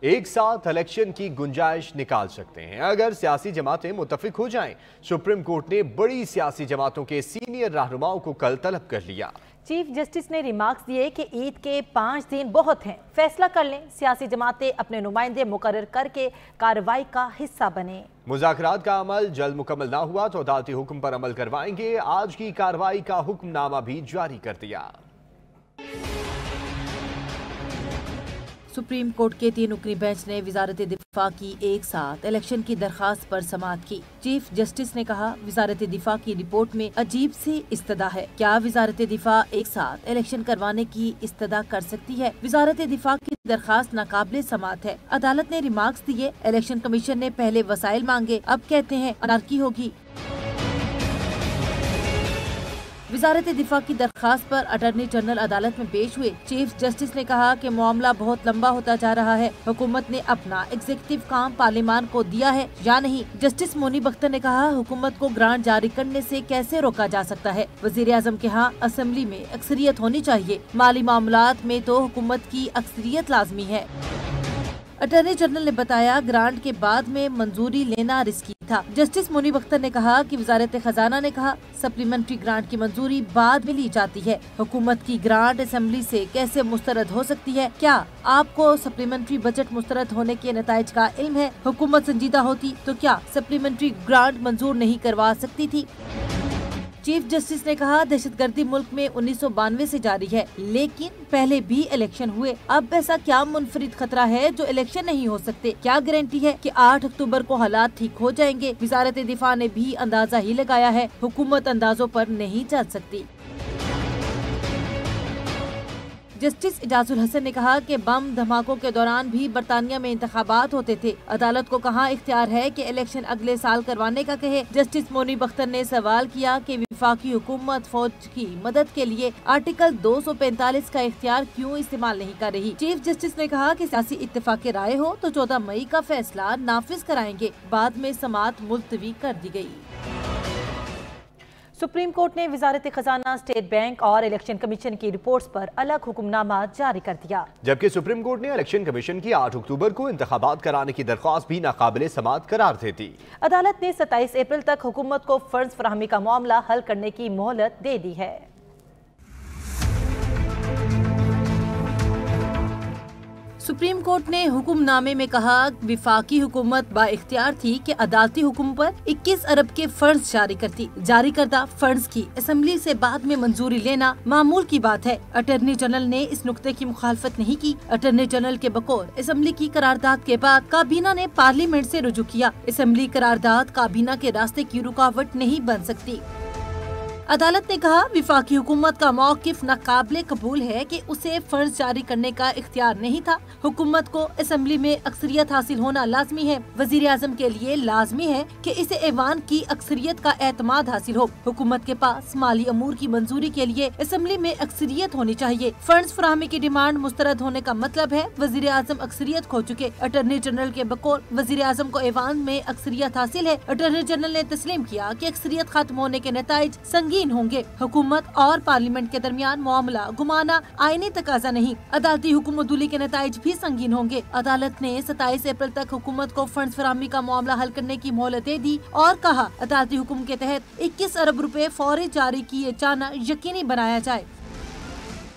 एक साथ इलेक्शन की गुंजाइश निकाल सकते हैं अगर सियासी जमातें मुत्तफिक हो जाएं। सुप्रीम कोर्ट ने बड़ी सियासी जमातों के सीनियर रहनुमाओं को कल तलब कर लिया। चीफ जस्टिस ने रिमार्क्स दिए कि ईद के 5 दिन बहुत हैं, फैसला कर लें। सियासी जमातें अपने नुमाइंदे मुकर्रर करके कार्रवाई का हिस्सा बने। मुज़ाकरात का अमल जल्द मुकम्मल ना हुआ तो अदालती हुक्म पर अमल करवाएंगे। आज की कार्रवाई का हुक्मनामा भी जारी कर दिया। सुप्रीम कोर्ट के 3 रुकनी बेंच ने वजारत दिफा की एक साथ इलेक्शन की दरखास्त पर समाअत की। चीफ जस्टिस ने कहा, वजारत दिफा की रिपोर्ट में अजीब सी इस्तदा है। क्या वजारत दिफा एक साथ इलेक्शन करवाने की इस्तदा कर सकती है? वजारत दिफा की दरखास्त नाकाबिले समाअत है। अदालत ने रिमार्क्स दिए, इलेक्शन कमीशन ने पहले वसाइल मांगे, अब कहते हैं अनारकी होगी। वजारत दिफा की दरखास्त पर अटॉर्नी जनरल अदालत में पेश हुए। चीफ जस्टिस ने कहा कि मामला बहुत लंबा होता जा रहा है, हुकूमत ने अपना एग्जीक्यूटिव काम पार्लियामान को दिया है या नहीं। जस्टिस मोनी बख्तर ने कहा, हुकूमत को ग्रांट जारी करने से कैसे रोका जा सकता है? वजीर आजम के यहाँ असेंबली में अक्सरियत होनी चाहिए, माली मामलात में तो हुकूमत की अक्सरियत लाजमी है। अटॉर्नी जनरल ने बताया, ग्रांट के बाद में मंजूरी लेना रिस्की था। जस्टिस मोनी बख्तर ने कहा कि वजारत खजाना ने कहा, सप्लीमेंट्री ग्रांट की मंजूरी बाद में ली जाती है। हुकूमत की ग्रांट असेंबली से कैसे मुस्तरद हो सकती है? क्या आपको सप्लीमेंट्री बजट मुस्तरद होने के नताइज का इल्म है? हुकूमत संजीदा होती तो क्या सप्लीमेंट्री ग्रांट मंजूर नहीं करवा सकती थी? चीफ जस्टिस ने कहा, दहशतगर्दी मुल्क में 1992 से जारी है, लेकिन पहले भी इलेक्शन हुए। अब ऐसा क्या मुनफरिद खतरा है जो इलेक्शन नहीं हो सकते? क्या गारंटी है कि 8 अक्टूबर को हालात ठीक हो जाएंगे? वजारत दिफा ने भी अंदाजा ही लगाया है, हुकूमत अंदाजों पर नहीं चल सकती। जस्टिस इजाजुल हसन ने कहा कि बम धमाकों के दौरान भी बरतानिया में इंतखाबात होते थे। अदालत को कहाँ इख्तियार है कि इलेक्शन अगले साल करवाने का कहे? जस्टिस मोनी बख्तर ने सवाल किया कि विफाकी हुकूमत फौज की मदद के लिए आर्टिकल 245 का इख्तियार क्यों इस्तेमाल नहीं कर रही? चीफ जस्टिस ने कहा कि सियासी इत्तेफाक राय हो तो 14 मई का फैसला नाफिज कराएंगे। बाद में समाअत मुलतवी कर दी गयी। सुप्रीम कोर्ट ने वजारत खजाना, स्टेट बैंक और इलेक्शन कमीशन की रिपोर्ट्स पर अलग हुक्मनामा जारी कर दिया। जबकि सुप्रीम कोर्ट ने इलेक्शन कमीशन की 8 अक्टूबर को इंतखाबात कराने की दरख्वास्त भी नाकाबिले समाअत करार दे दी। अदालत ने 27 अप्रैल तक हुकूमत को फंड्स फराहमी का मामला हल करने की मोहलत दे दी है। सुप्रीम कोर्ट ने हुक्मनामे में कहा, विफाकी हुकूमत बाइख्तियार थी कि अदालती हुक्म पर 21 अरब के फंड्स जारी करती। जारी करदा फंड्स की असेंबली से बाद में मंजूरी लेना मामूल की बात है। अटॉर्नी जनरल ने इस नुक्ते की मुखालफत नहीं की। अटॉर्नी जनरल के बकौल असेंबली की करारदाद के बाद काबीना ने पार्लियामेंट से रुजू किया। असेंबली करारदाद काबीना के रास्ते की रुकावट नहीं बन सकती। अदालत ने कहा, विफाकी हुकूमत का मौकिफ नाकाबिले कबूल है कि उसे फंड जारी करने का इख्तियार नहीं था। हुकूमत को असेंबली में अक्सरियत हासिल होना लाजमी है। वजीर आजम के लिए लाजमी है कि इसे ऐवान की अक्सरियत का एतमाद हासिल हो। हुकूमत के पास माली अमूर की मंजूरी के लिए असेंबली में अक्सरियत होनी चाहिए। फंड्स फराहमी की डिमांड मुस्तरद होने का मतलब है वजीर आजम अक्सरियत खो चुके। अटॉर्नी जनरल के बकौल वजीर आजम को ऐवान में अक्सरियत हासिल है। अटॉर्नी जनरल ने तस्लीम किया कि अक्सरियत खत्म होने के नताइज होंगे। हुकूमत और पार्लियामेंट के दरमियान मामला घुमाना आईनी तकाजा नहीं। अदालती हुक्म अदूली के नताइज भी संगीन होंगे। अदालत ने 27 अप्रैल तक हुकूमत को फंड्स फराहमी का मामला हल करने की मोहलत दे दी और कहा, अदालती हुक्म के तहत 21 अरब रुपए फौरी जारी किए जाना यकीनी बनाया जाए।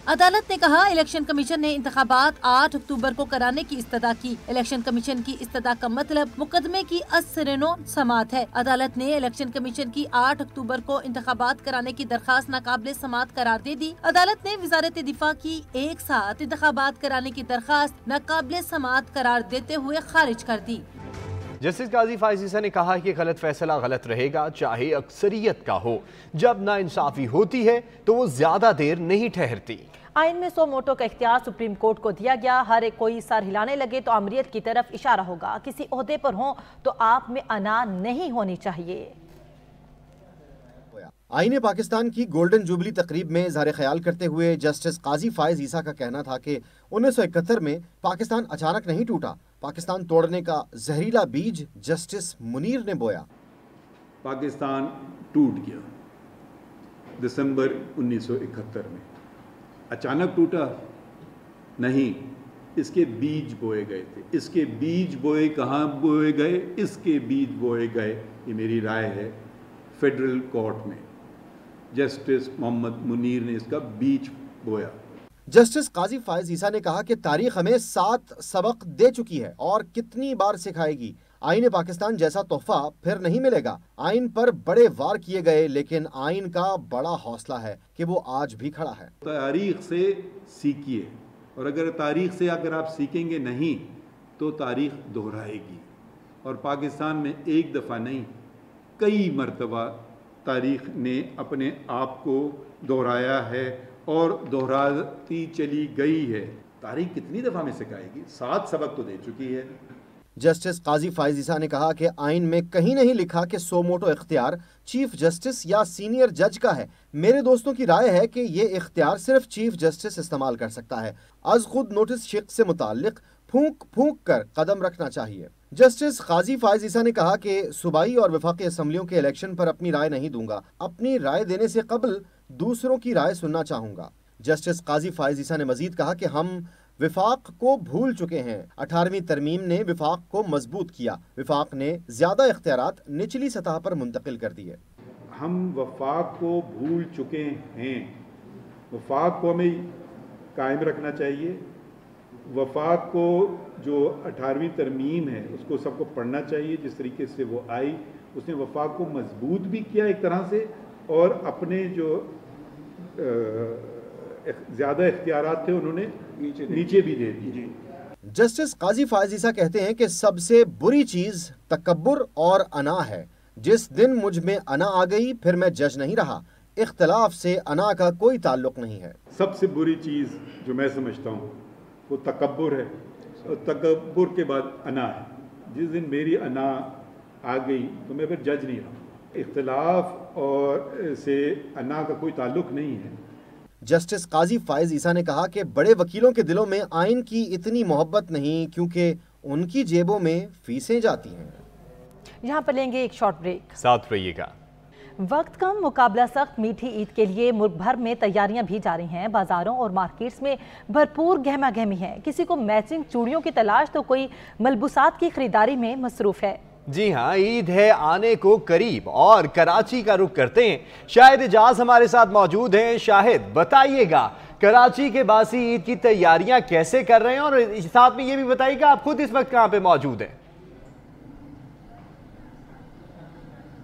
अदालत ने कहा, इलेक्शन कमीशन ने इंतखाबात 8 अक्टूबर को कराने की इस्तदा की। इलेक्शन कमीशन की इस्तदा का मतलब मुकदमे की असरनो समाअत है। अदालत ने इलेक्शन कमीशन की 8 अक्टूबर को इंतखाबात कराने की दरखास्त नाकाबिले समाअत करार दे दी। अदालत ने वजारत दिफा की एक साथ इंतखाबात कराने की दरखास्त नाकाबिले समाअत करार देते हुए खारिज कर दी। जस्टिस काजी फाइज ईसा ने कहा कि गलत फैसला गलत रहेगा, चाहे अक्सरियत का हो। जब नाइंसाफी होती है तो वो ज्यादा देर नहीं ठहरती। आइन में 100 वोटों का इख्तियार सुप्रीम कोर्ट को दिया गया। हर एक कोई सर हिलाने लगे तो अमरीत की तरफ इशारा होगा। किसी ओहदे पर हो तो आप में अना नहीं होनी चाहिए। आईने पाकिस्तान की गोल्डन जुबली तकरीब में इज़हार ख्याल करते हुए जस्टिस काजी फाइज ईसा का कहना था कि 1971 में पाकिस्तान अचानक नहीं टूटा। पाकिस्तान तोड़ने का जहरीला बीज जस्टिस मुनीर ने बोया। पाकिस्तान टूट गया दिसंबर 1971 में। अचानक टूटा नहीं, इसके बीज बोए गए थे। इसके बीज बोए कहाँ बोए गए? इसके बीज बोए गए, ये मेरी राय है, फेडरल कोर्ट में। जस्टिस मोहम्मद मुनीर ने इसका बीज बोया। जस्टिस काजी फायज ईसा ने कहा कि तारीख हमें 7 सबक दे चुकी है और कितनी बार सिखाएगी। आईन पाकिस्तान जैसा तोहफा फिर नहीं मिलेगा। आईन पर बड़े वार किए गए, लेकिन आईन का बड़ा हौसला है कि वो आज भी खड़ा है। तारीख से सीखिए, और अगर तारीख से अगर आप सीखेंगे नहीं तो तारीख दोहराएगी। और पाकिस्तान में एक दफ़ा नहीं, कई मरतबा तारीख ने अपने आप को दोहराया है और दोहराती चली गई है। तारीख कितनी दफ़ा में सिखाएगी? 7 सबक तो दे चुकी है। जस्टिस काजी फायज ईसा ने कहा कि आइन में कहीं नहीं लिखा कि सो मोटो इख्तियार चीफ जस्टिस या सीनियर जज का है। मेरे दोस्तों की राय है कि ये इख्तियार सिर्फ चीफ जस्टिस इस्तेमाल कर सकता है। अज खुद नोटिस शिक से मुताल्लिक फूंक फूंक कर कदम रखना चाहिए। जस्टिस काजी फायज ईसा ने कहा कि सूबाई और वफाकी असम्बलियों के इलेक्शन पर अपनी राय नहीं दूंगा। अपनी राय देने से कबल दूसरों की राय सुनना चाहूंगा। जस्टिस काजी फायज ईसा ने मजीद कहा कि हम विफाक को भूल चुके हैं। 18वीं तरमीम ने विफाक को मजबूत किया। विफाक ने ज्यादा इख्तियारात निचली सतह पर मुंतकिल कर दिए। हम वफाक को भूल चुके हैं। वफाक को हमें कायम रखना चाहिए। वफाक को जो 18वीं तरमीम है उसको सबको पढ़ना चाहिए। जिस तरीके से वो आई, उसने वफाक को मजबूत भी किया एक तरह से, और अपने जो ज़्यादा इख्तियारात थे उन्होंने नीचे भी दे दिए। जस्टिस काजी फायज ईसा कहते हैं कि सबसे बुरी चीज तकब्बुर और अना है। जिस दिन मुझ में अना आ गई फिर मैं जज नहीं रहा। इख्तिलाफ से अना का कोई ताल्लुक नहीं है। सबसे बुरी चीज़ जो मैं समझता हूँ वो तकब्बुर है, और तकब्बुर के बाद अना है। जिस दिन मेरी अना आ गई तो मैं फिर जज नहीं रहा। इख्तिलाफ और से अना का कोई ताल्लुक नहीं है। जस्टिस काजी फायज ईसा ने कहा कि बड़े वकीलों के दिलों में आइन की इतनी मोहब्बत नहीं, क्योंकि उनकी जेबों में फीसें जाती हैं। यहाँ पर लेंगे एक शॉर्ट ब्रेक, साथ रहिएगा। वक्त कम, मुकाबला सख्त। मीठी ईद के लिए मुल्क भर में तैयारियां भी जारी हैं। बाजारों और मार्केट्स में भरपूर गहमा गहमी है। किसी को मैचिंग चूड़ियों की तलाश तो कोई मलबूसात की खरीदारी में मसरूफ है। जी हाँ, ईद है आने को करीब और कराची का रुख करते हैं। शाहिद इजाज हमारे साथ मौजूद हैं। शाहिद, बताइएगा कराची के बासी ईद की तैयारियां कैसे कर रहे हैं, और साथ में ये भी बताइएगा आप खुद इस वक्त कहां पे मौजूद हैं।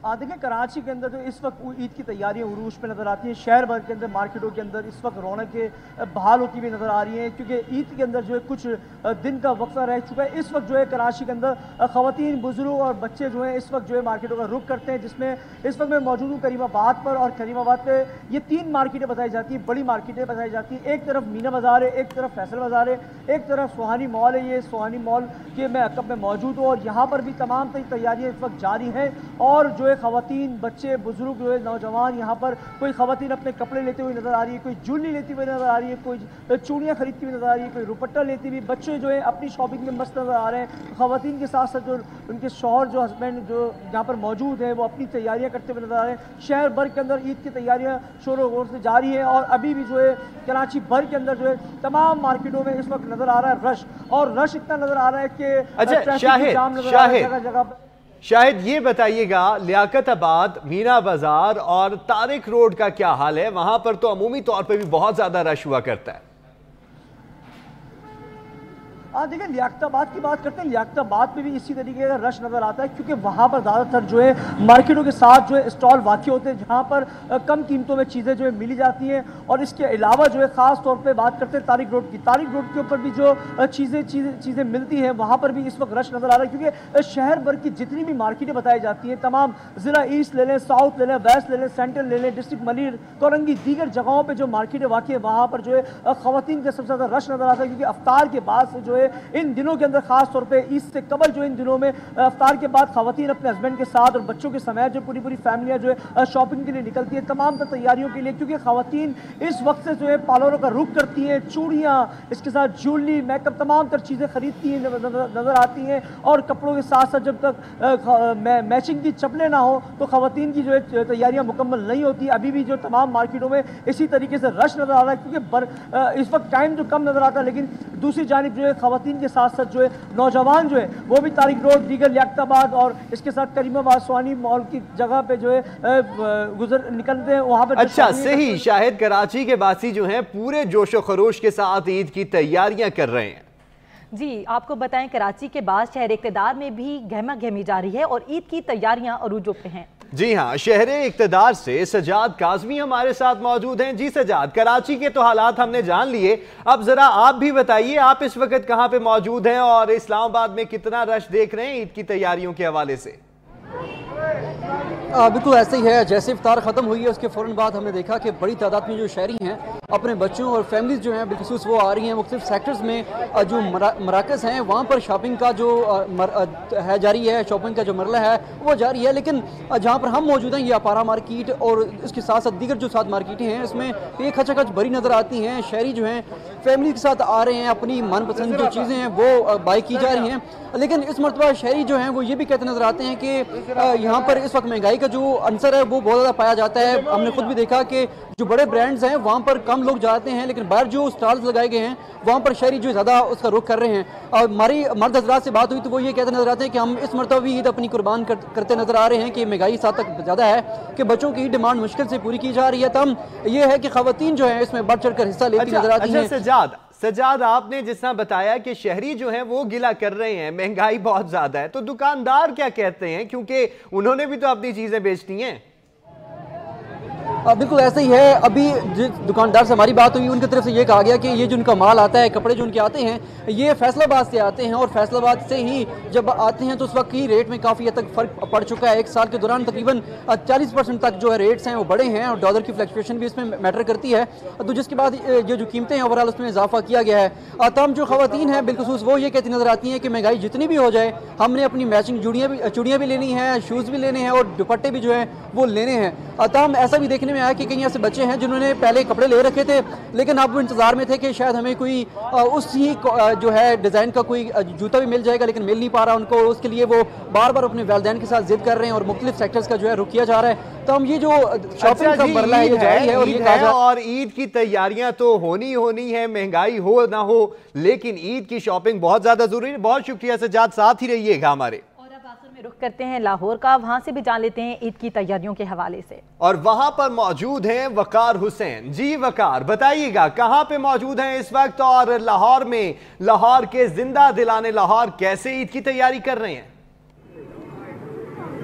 देखिए, कराची के अंदर जो इस वक्त ईद की तैयारियां उरूज पे नज़र आती हैं। शहर भर के अंदर मार्केटों के अंदर इस वक्त रौनकें बहाल होती हुई नज़र आ रही हैं, क्योंकि ईद के अंदर जो है कुछ दिन का वक्फा रह चुका है। इस वक्त जो है कराची के अंदर ख़वातीन, बुजुर्ग और बच्चे जो है इस वक्त जो है मार्केटों का रुख करते हैं, जिसमें इस वक्त मैं मौजूद हूँ करीमाबाद पर। और करीमाबाद पर ये 3 मार्केटें बताई जाती हैं, बड़ी मार्केटें बताई जाती हैं। एक तरफ मीना बाज़ार है, एक तरफ फैसल बाज़ार है, एक तरफ सुहानी मॉल है। ये सुहानी मॉल के मैं अकब में मौजूद हूँ, और यहाँ पर भी तमाम तैयारियाँ इस वक्त जारी हैं। और जो है ख़वातीन, बच्चे, बुजुर्ग जो है, नौजवान, यहाँ पर कोई ख़वातीन अपने कपड़े लेते हुए नज़र आ रही है, कोई ज्वेलरी लेती हुई नज़र आ रही है, कोई चूड़ियाँ खरीदती हुई नज़र आ रही है, कोई दुपट्टा लेती हुई। बच्चे जो है अपनी शॉपिंग में मस्त नज़र आ रहे हैं। ख़वातीन के साथ साथ जो उनके शौहर, जो हस्बैंड जो यहाँ पर मौजूद हैं, वो अपनी तैयारियाँ करते हुए नज़र आ रहे हैं। शहर भर के अंदर ईद की तैयारियाँ शोर शोर से जारी है, और अभी भी जो है कराची भर के अंदर जो है तमाम मार्केटों में इस वक्त नज़र आ रहा है रश, और रश इतना नज़र आ रहा है कि अच्छा शाहिद, ये बताइएगा लियाकताबाद, मीना बाजार और तारिक रोड का क्या हाल है? वहां पर तो अमूमी तौर पर भी बहुत ज्यादा रश हुआ करता है। देखिए, लियाकताबाद की बात करते हैं। लियाकताबाद में भी इसी तरीके का रश नज़र आता है, क्योंकि वहाँ पर ज़्यादातर जो है मार्केटों के साथ जो है स्टॉल वाक़ई होते हैं, जहाँ पर कम कीमतों में चीज़ें जो है मिली जाती हैं। और इसके अलावा जो है ख़ास तौर पे बात करते हैं तारिक रोड की। तारिक रोड के ऊपर भी जो चीज़ें मिलती हैं, वहाँ पर भी इस वक्त रश नज़र आ रहा है, क्योंकि शहर भर की जितनी भी मार्केटें बताई जाती हैं, तमाम ज़िला ईस्ट ले लें, साउथ ले लें, वेस्ट ले लें, सेंट्रल ले लें, डिस्ट्रिक्ट मलिर, कोरंगी, दीगर जगहों पर जो मार्केटें वाक़ई है, वहाँ पर जो है ख़वातीन का सबसे ज़्यादा रश नज़र आता है, क्योंकि अफ्तार के बाद से जो है है इन दिनों के अंदर खास तौर पे ईद से कबल जो इन दिनों में इफ्तार के बाद खवातीन अपने हस्बैंड के साथ और बच्चों के समेत जो पूरी फैमिलियाँ जो है शॉपिंग के लिए निकलती है तमाम तर तैयारियों के लिए, क्योंकि खवातीन इस वक्त से जो है पार्लरों का रुख करती हैं, चूड़ियाँ, इसके साथ ज्वेलरी, मेकअप, तमाम तर चीज़ें खरीदती हैं, नज़र आती हैं। और कपड़ों के साथ साथ जब तक मैचिंग की चप्पलें ना हो तो खवातीन की जो है तैयारियाँ मुकम्मल नहीं होती। अभी भी जो तमाम मार्केटों में इसी तरीके से रश नज़र आ रहा है, क्योंकि इस वक्त टाइम जो कम नज़र आता है, लेकिन दूसरी जानिब जो है खवातीन के साथ साथ जो है नौजवान जो है वो भी तारिक रोड, दीगर लियाकताबाद और इसके साथ करीमाबाद स्वानी मॉल की जगह पे जो है गुजर निकलते हैं वहाँ पर। अच्छा, सही शाहिद, कराची के बासी जो हैं पूरे जोशो खरोश के साथ ईद की तैयारियां कर रहे हैं। जी, आपको बताएं कराची के बाद शहर इक़्तिदार में भी गहमा गहमी जारी है और ईद की तैयारियां अरूजों पे हैं। जी हाँ, शहर इक़्तिदार से सजाद काज़मी हमारे साथ मौजूद हैं। जी सजाद, कराची के तो हालात हमने जान लिए, अब जरा आप भी बताइए, आप इस वक्त कहाँ पे मौजूद हैं और इस्लामाबाद में कितना रश देख रहे हैं ईद की तैयारियों के हवाले से? बिल्कुल ऐसे ही है। जैसे इफ्तार ख़त्म हुई है उसके फ़ौरन बाद हमने देखा कि बड़ी तादाद में जो शहरी हैं अपने बच्चों और फैमिलीज जो हैं बिलखुसूस वो आ रही हैं। मुख्तलिफ सेक्टर्स में जो मराकज़ हैं वहाँ पर शॉपिंग का जो है जारी है, शॉपिंग का जो मरला है वो जारी है। लेकिन जहाँ पर हम मौजूद हैं ये अपारा मार्केट और इसके साथ साथ दीगर जो साथ मार्केटें हैं इसमें एक खचाखच भरी नज़र आती हैं। शहरी जो हैं फैमिली के साथ आ रहे हैं, अपनी मनपसंद जो चीज़ें हैं वो बाई की जा रही हैं। लेकिन इस मरतबा शहरी जो हैं वो ये भी कहते नज़र आते हैं कि यहाँ पर इस वक्त महंगाई का जो अंसर है वो बहुत ज़्यादा पाया जाता है। हमने खुद भी देखा कि जो बड़े ब्रांड्स हैं वहाँ पर कम लोग जाते हैं, लेकिन बाहर जो स्टॉल्स लगाए गए हैं वहाँ पर शहरी जो ज़्यादा उसका रुख कर रहे हैं। और हमारी मर्द हजरात से बात हुई तो वो ये कहते नजर आते हैं कि हम इस मरतबा भी ईद अपनी कुर्बान करते नजर आ रहे हैं कि महंगाई इस हद तक ज़्यादा है कि बच्चों की डिमांड मुश्किल से पूरी की जा रही है। तब ये है कि खवातीन जो है इसमें बढ़ चढ़ कर हिस्सा लेती नजर आती हैं। सजाद, आपने जिस तरह बताया कि शहरी जो हैं वो गिला कर रहे हैं, महंगाई बहुत ज्यादा है, तो दुकानदार क्या कहते हैं, क्योंकि उन्होंने भी तो अपनी चीजें बेचनी हैं? बिल्कुल ऐसे ही है। अभी जिस दुकानदार से हमारी बात हुई उनकी तरफ से ये कहा गया कि ये जो उनका माल आता है, कपड़े जो उनके आते हैं ये फैसलाबाद से आते हैं और फैसलाबाद से ही जब आते हैं तो उस वक्त की रेट में काफ़ी हद तक फ़र्क पड़ चुका है। एक साल के दौरान तकरीबन 40% तक जो है रेट्स हैं वो बढ़े हैं और डॉलर की फ्लक्चुएशन भी इसमें मैटर करती है। तो जिसके बाद ये जो कीमतें हैं ओवरऑल उसमें इजाफा किया गया है। तमाम जो खवातीन हैं बिलखुसूस वो ये कहती नजर आती हैं कि महंगाई जितनी भी हो जाए हमने अपनी मैचिंग चूड़ियाँ भी लेनी है, शूज़ भी लेने हैं और दुपट्टे भी जो हैं वो लेने हैं। तमाम ऐसा भी देखने में आया कि कई ऐसे बच्चे हैं जिन्होंने पहले कपड़े ले रखे थे लेकिन अब वो इंतजार में थे कि शायद हमें कोई उसी जो है डिज़ाइन का कोई जूता भी मिल जाएगा, लेकिन मिल नहीं पा रहा उनको। उसके लिए वो बार बार अपने वालिदैन के साथ जिद कर रहे हैं और मुख्तलिफ सेक्टर्स का जो है रुख किया जा रहा है। तो हम ये जो शॉपिंग का मरला है ये जारी है और ये कहा और ईद की तैयारियां तो होनी है, महंगाई हो ना हो, लेकिन ईद की शॉपिंग बहुत ज्यादा जरूरी है। बहुत शुक्रिया सजाद, साथ ही रहिएगा हमारे। रुख करते हैं लाहौर का, वहां से भी जान लेते हैं ईद की तैयारियों के हवाले से। और वहां पर मौजूद हैं वकार हुसैन। जी वकार, बताइएगा कहां पे मौजूद हैं इस वक्त और लाहौर में, लाहौर के जिंदा दिलाने लाहौर कैसे ईद की तैयारी कर रहे हैं?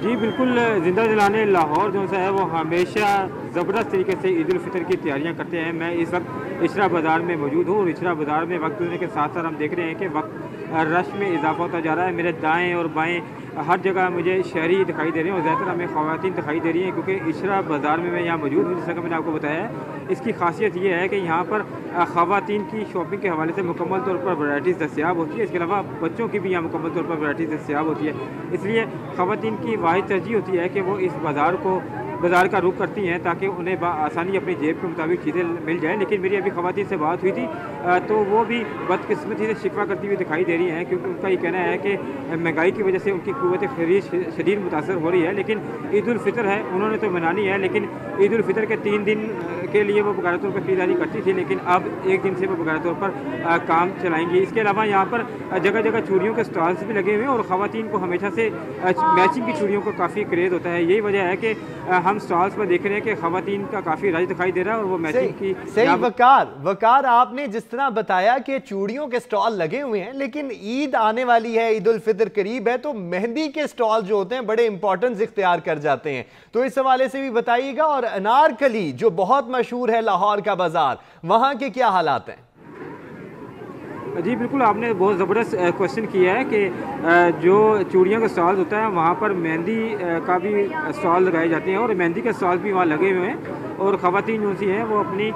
जी बिल्कुल, जिंदा दिलाने लाहौर जो है वो हमेशा ज़बरदस्त तरीके से ईद उल फितर की तैयारियां करते हैं। मैं इस वक्त इशरा बाज़ार में मौजूद हूँ और इशरा बाज़ार में वक्त गुजरने के साथ साथ हम देख रहे हैं कि वक्त रश में इजाफा होता जा रहा है। मेरे दाएं और बाएं हर जगह मुझे शहरी दिखाई दे रहे हैं और ज़्यादातर हमें ख़वातीन दिखाई दे रही हैं, क्योंकि इशरा बाज़ार में मैं यहाँ मौजूद हूँ। जैसा कि मैंने आपको बताया है, इसकी खासियत ये है कि यहाँ पर ख़वातीन की शॉपिंग के हवाले से मुकम्मल तौर पर वैराइटीज़ दस्तियाब होती है। इसके अलावा बच्चों की भी यहाँ मुकम्मल तौर पर वैराइटीज़ दस्तियाब होती है। इसलिए ख़वातीन की वाहिद तरजीह होती है कि वो इस बाज़ार का रुख करती हैं ताकि उन्हें आसानी अपनी जेब के मुताबिक चीज़ें मिल जाएँ। लेकिन मेरी अभी ख़वातीन से बात हुई थी तो वो भी बदकिस्मती से शिकवा करती हुई दिखाई दे रही हैं, क्योंकि उनका ये कहना है कि महंगाई की वजह से उनकी क़ुव्वत ख़रीद शदीद मुतासर हो रही है। लेकिन ईद उल फितर है, उन्होंने तो मनानी है, लेकिन ईद उल फितर के 3 दिन के लिए वो बकायदा तौर पर खरीदारी करती थी, लेकिन अब 1 दिन से वो बकायदा तौर पर काम चलाएंगी। इसके अलावा यहाँ पर जगह जगह चूड़ियों के स्टॉल्स भी लगे हुए हैं और ख़वातीन को हमेशा से मैचिंग की चूड़ियों का काफ़ी क्रेज़ होता है। यही वजह है कि हम स्टॉल्स पर देख रहे हैं कि ख़वातीन का काफ़ी रश दिखाई दे रहा है और वो मैचिंग की सही। वकार, आपने जिस तरह बताया कि चूड़ियों के स्टॉल लगे हुए हैं, लेकिन ईद आने वाली है, ईद उल फितर करीब है, तो मेहंदी के स्टॉल जो होते हैं बड़े इंपॉर्टेंस इख्तियार कर जाते हैं, तो इस हवाले से भी बताइएगा। और अनारकली जो बहुत मशहूर है लाहौर का बाजार, वहां के क्या हालात हैं? जी बिल्कुल, आपने बहुत ज़बरदस्त क्वेश्चन किया है कि जो चूड़ियों का स्टॉल होता है वहाँ पर मेहंदी का भी स्टॉल लगाए जाते हैं और मेहंदी के स्टॉल भी वहाँ लगे हुए हैं और ख़वातीन जो सी हैं वो अपनी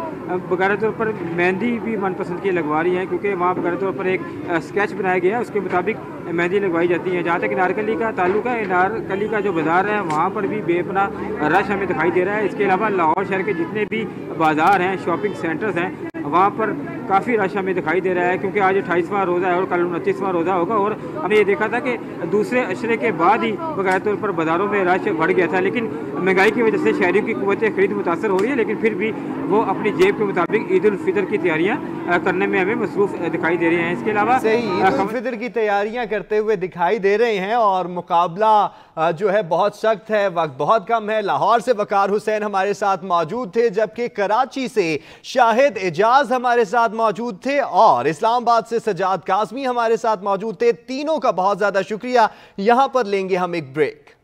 बकायदा तौर पर मेहंदी भी मनपसंद की लगवा रही हैं, क्योंकि वहाँ बकायदा तौर पर एक स्केच बनाया गया है, उसके मुताबिक मेहंदी लगवाई जाती है। जहाँ तक अनारकली का ताल्लुक है, अनारकली का जो बाज़ार है वहाँ पर भी बेपना रश हमें दिखाई दे रहा है। इसके अलावा लाहौर शहर के जितने भी बाज़ार हैं, शॉपिंग सेंटर्स हैं, वहाँ पर काफ़ी रश हमें दिखाई दे रहा है, क्योंकि आज 28वां रोज़ा है और कल 29वां रोज़ा होगा। और हमने ये देखा था कि दूसरे अशरे के बाद ही बकायदा तौर पर बाज़ारों में रश बढ़ गया था, लेकिन महंगाई की वजह से शहरियों की क़ुव्वत ख़रीद मुतासर हो रही है, लेकिन फिर भी वो अपनी जेब के मुताबिक ईद उल फितर की तैयारियाँ करने में हमें मसरूफ़ दिखाई दे रहे हैं। इसके अलावा ईद उल फितर की तैयारियां करते हुए दिखाई दे रहे हैं और मुकाबला जो है बहुत सख्त है, वक्त बहुत कम है। लाहौर से वकार हुसैन हमारे साथ मौजूद थे, जबकि कराची से शाहिद एजाज हमारे साथ मौजूद थे और इस्लामाबाद से सजाद काज़मी हमारे साथ मौजूद थे। तीनों का बहुत ज्यादा शुक्रिया। यहां पर लेंगे हम एक ब्रेक।